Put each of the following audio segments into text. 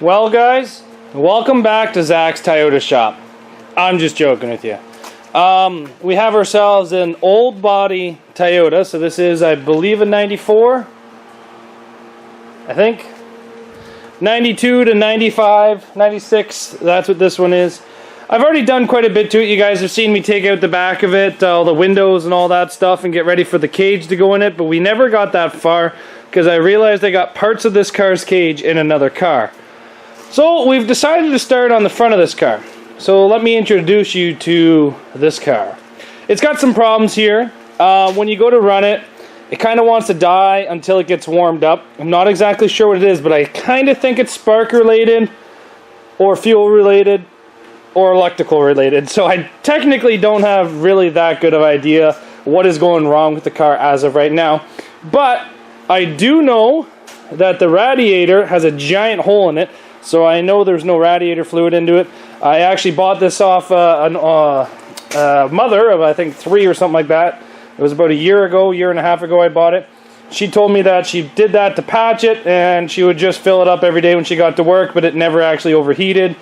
Well guys, welcome back to Zach's Toyota shop. I'm just joking with you. We have ourselves an old body Toyota. So this is, I believe, a 94. I think 92 to 95, 96, that's what this one is. I've already done quite a bit to it. You guys have seen me take out the back of it, all the windows and all that stuff, and get ready for the cage to go in it, but we never got that far because I realized I got parts of this car's cage in another car. So we've decided to start on the front of this car. So let me introduce you to this car. It's got some problems here. When you go to run it, it kind of wants to die until it gets warmed up. I'm not exactly sure what it is, but I kind of think it's spark related, or fuel related, or electrical related. So I technically don't have really that good of an idea what is going wrong with the car as of right now. But I do know that the radiator has a giant hole in it, so I know there's no radiator fluid into it. I actually bought this off a mother of, I think, 3 or something like that. It was about a year and a half ago I bought it. She told me that she did that to patch it, and she would just fill it up every day when she got to work, but it never actually overheated.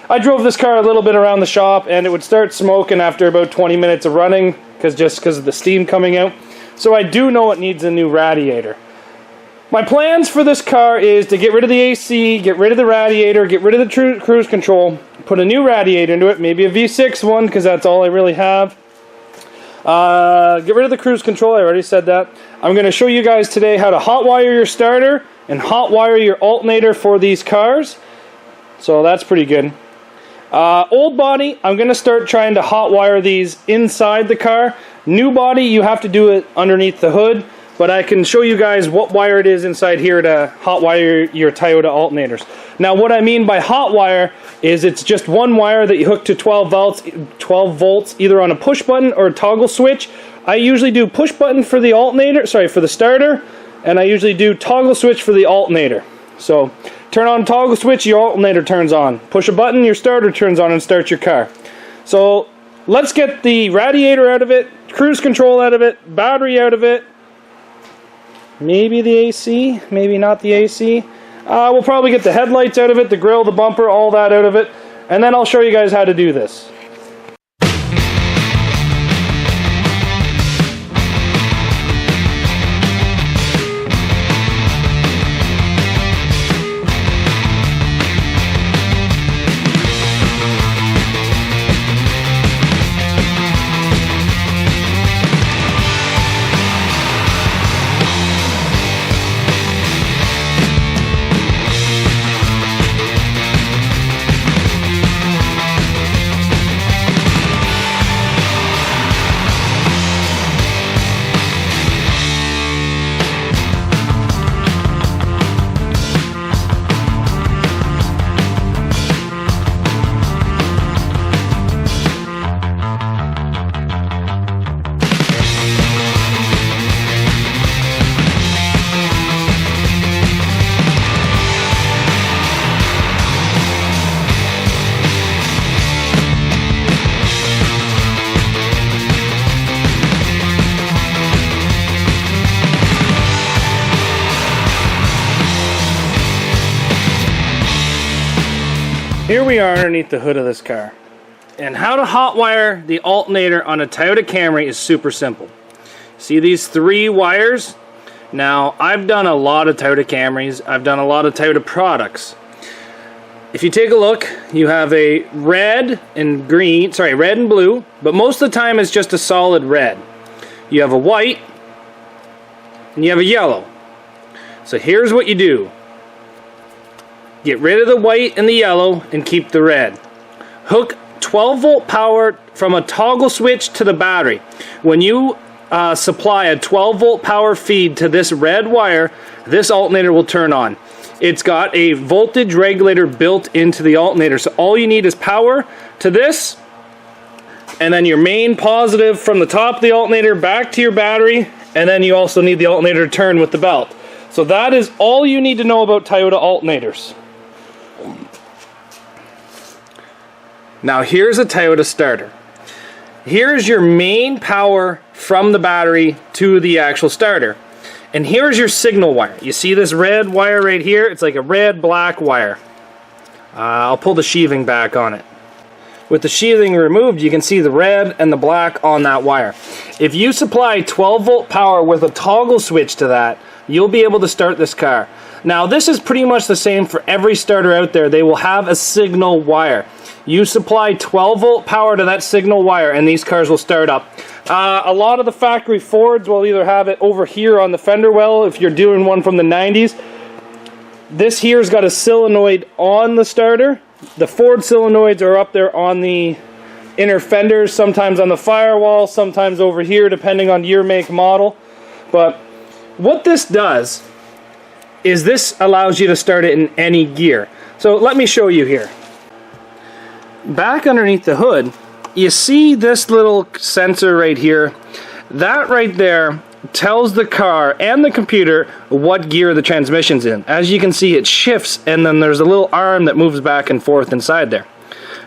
I drove this car a little bit around the shop, and it would start smoking after about 20 minutes of running, just because of the steam coming out. So I do know it needs a new radiator. My plans for this car is to get rid of the AC, get rid of the radiator, get rid of the cruise control, put a new radiator into it, maybe a V6 one, because that's all I really have. Get rid of the cruise control, I already said that. I'm going to show you guys today how to hotwire your starter and hotwire your alternator for these cars. So that's pretty good. Old body, I'm going to start trying to hotwire these inside the car. New body, you have to do it underneath the hood, but I can show you guys what wire it is inside here to hotwire your Toyota alternators. Now what I mean by hotwire is it's just one wire that you hook to 12 volts either on a push button or a toggle switch. I usually do push button for the for the starter, and I usually do toggle switch for the alternator. So turn on toggle switch, your alternator turns on. Push a button, your starter turns on and starts your car. So let's get the radiator out of it, cruise control out of it, battery out of it, maybe the AC, maybe not the AC. We'll probably get the headlights out of it, the grill, the bumper, all that out of it, and then I'll show you guys how to do this. Here we are underneath the hood of this car. And how to hotwire the alternator on a Toyota Camry is super simple. See these 3 wires? Now, I've done a lot of Toyota Camrys. I've done a lot of Toyota products. If you take a look, you have a red and blue, but most of the time it's just a solid red. You have a white, and you have a yellow. So here's what you do. Get rid of the white and the yellow and keep the red. Hook 12 volt power from a toggle switch to the battery. When you supply a 12 volt power feed to this red wire, this alternator will turn on. It's got a voltage regulator built into the alternator, so all you need is power to this, and then your main positive from the top of the alternator back to your battery, and then you also need the alternator to turn with the belt. So that is all you need to know about Toyota alternators. Now here's a Toyota starter. Here's your main power from the battery to the actual starter. And here's your signal wire. You see this red wire right here? It's like a red-black wire. I'll pull the sheathing back on it. With the sheathing removed, you can see the red and the black on that wire. If you supply 12-volt power with a toggle switch to that, you'll be able to start this car. Now, this is pretty much the same for every starter out there. They will have a signal wire. You supply 12-volt power to that signal wire, and these cars will start up. A lot of the factory Fords will either have it over here on the fender well, if you're doing one from the 90s. This here's got a solenoid on the starter. The Ford solenoids are up there on the inner fenders, sometimes on the firewall, sometimes over here, depending on year, make, model. But what this does is this allows you to start it in any gear. So let me show you here. Back underneath the hood, you see this little sensor right here. That right there tells the car and the computer what gear the transmission's in. As you can see, it shifts, and then there's a little arm that moves back and forth inside there.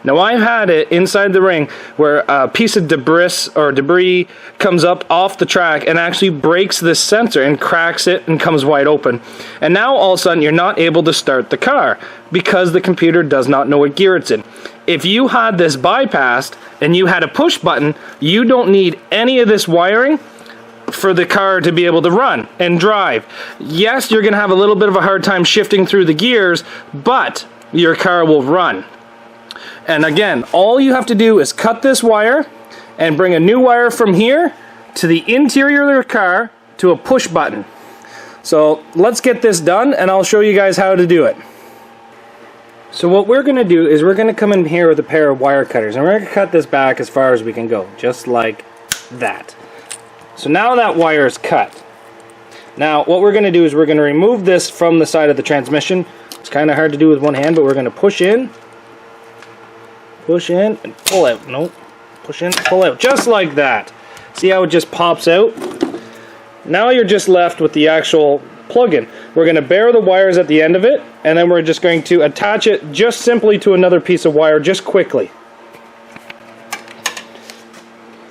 Now, I've had it inside the ring where a piece of debris comes up off the track and actually breaks this sensor and cracks it and comes wide open. And now all of a sudden you're not able to start the car because the computer does not know what gear it's in. If you had this bypassed and you had a push button, you don't need any of this wiring for the car to be able to run and drive. Yes, you're going to have a little bit of a hard time shifting through the gears, but your car will run. And again, all you have to do is cut this wire and bring a new wire from here to the interior of the car to a push button. So let's get this done, and I'll show you guys how to do it. So what we're going to do is we're going to come in here with a pair of wire cutters, and we're going to cut this back as far as we can go, just like that. So now that wire is cut. Now what we're going to do is we're going to remove this from the side of the transmission. It's kind of hard to do with one hand, but we're going to push in, and pull out. Nope. Push in, pull out. Just like that. See how it just pops out? Now you're just left with the actual plug-in. We're going to bare the wires at the end of it, and then we're just going to attach it just simply to another piece of wire, just quickly.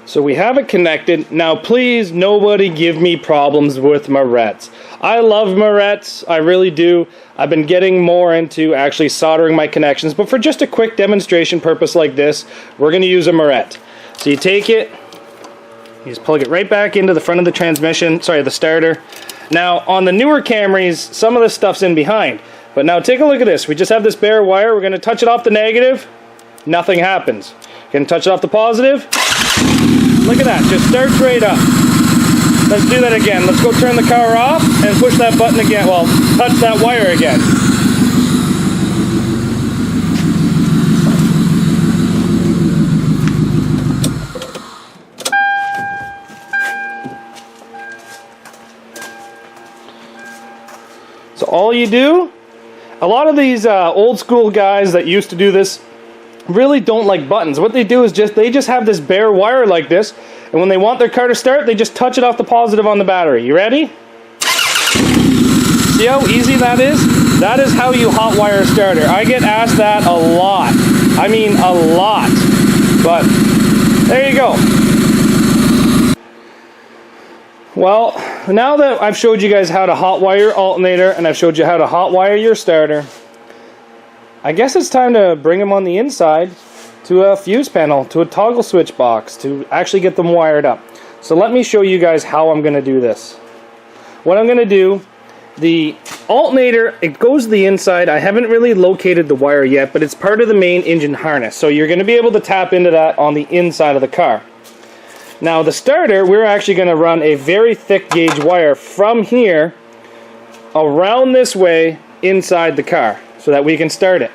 So we have it connected. Now please, nobody give me problems with Morettes. I love Morettes, I really do. I've been getting more into actually soldering my connections, but for just a quick demonstration purpose like this, we're going to use a Morette. So you take it, you just plug it right back into the front of the transmission, sorry, the starter. Now on the newer Camrys, some of this stuff's in behind, but now take a look at this. We just have this bare wire. We're going to touch it off the negative, nothing happens. Going to touch it off the positive. Look at that, just starts right up. Let's do that again. Let's go turn the car off and push that button again. Well, touch that wire again. So all you do, a lot of these old school guys that used to do this really don't like buttons. What they do is they just have this bare wire like this, and when they want their car to start, they just touch it off the positive on the battery. You ready? See how easy that is? That is how you hot wire a starter. I get asked that a lot. I mean a lot. But there you go. Well, now that I've showed you guys how to hot wire your alternator and I've showed you how to hot wire your starter, I guess it's time to bring them on the inside to a fuse panel, to a toggle switch box, to actually get them wired up. So let me show you guys how I'm going to do this. What I'm going to do, the alternator, it goes to the inside. I haven't really located the wire yet, but it's part of the main engine harness. So you're going to be able to tap into that on the inside of the car. Now the starter, we're actually going to run a very thick gauge wire from here around this way inside the car, so that we can start it.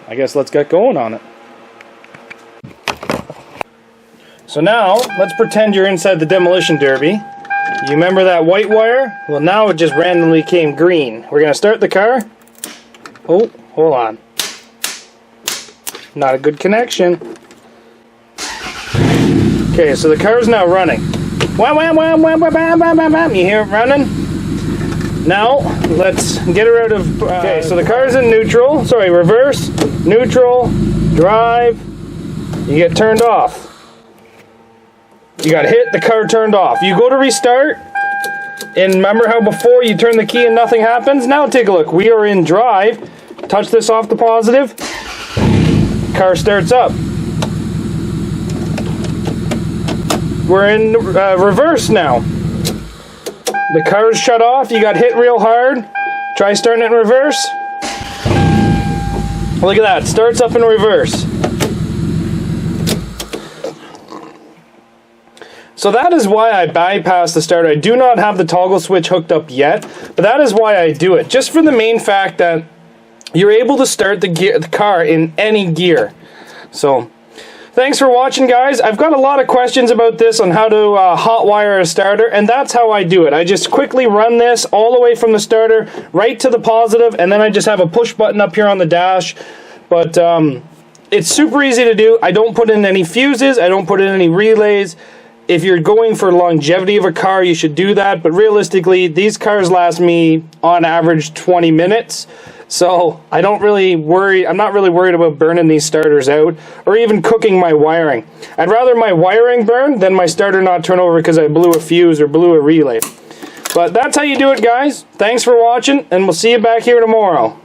I guess let's get going on it. So now, let's pretend you're inside the demolition derby. You remember that white wire? Well, now it just randomly came green. We're going to start the car. Oh, hold on. Not a good connection. Okay, so the car is now running. Wham, wham, wham, wham, wham, wham, wham, wham, wham. You hear it running? Now, let's get her out of... okay, so the car is in neutral. Sorry, reverse, neutral, drive. You get turned off. You got hit, the car turned off. You go to restart, and remember how before you turn the key and nothing happens? Now take a look. We are in drive. touch this off the positive, car starts up. We're in reverse now. The car's shut off, you got hit real hard. Try starting it in reverse. Look at that, starts up in reverse. So that is why I bypass the starter. I do not have the toggle switch hooked up yet, but that is why I do it. Just for the main fact that you're able to start the car in any gear. So, thanks for watching, guys. I've got a lot of questions about this on how to hotwire a starter, and that's how I do it. I just quickly run this all the way from the starter right to the positive, and then I just have a push button up here on the dash. But it's super easy to do. I don't put in any fuses. I don't put in any relays. If you're going for longevity of a car, you should do that. But realistically, these cars last me on average 20 minutes. So I don't really worry. I'm not really worried about burning these starters out or even cooking my wiring. I'd rather my wiring burn than my starter not turn over because I blew a fuse or blew a relay. But that's how you do it, guys. Thanks for watching, and we'll see you back here tomorrow.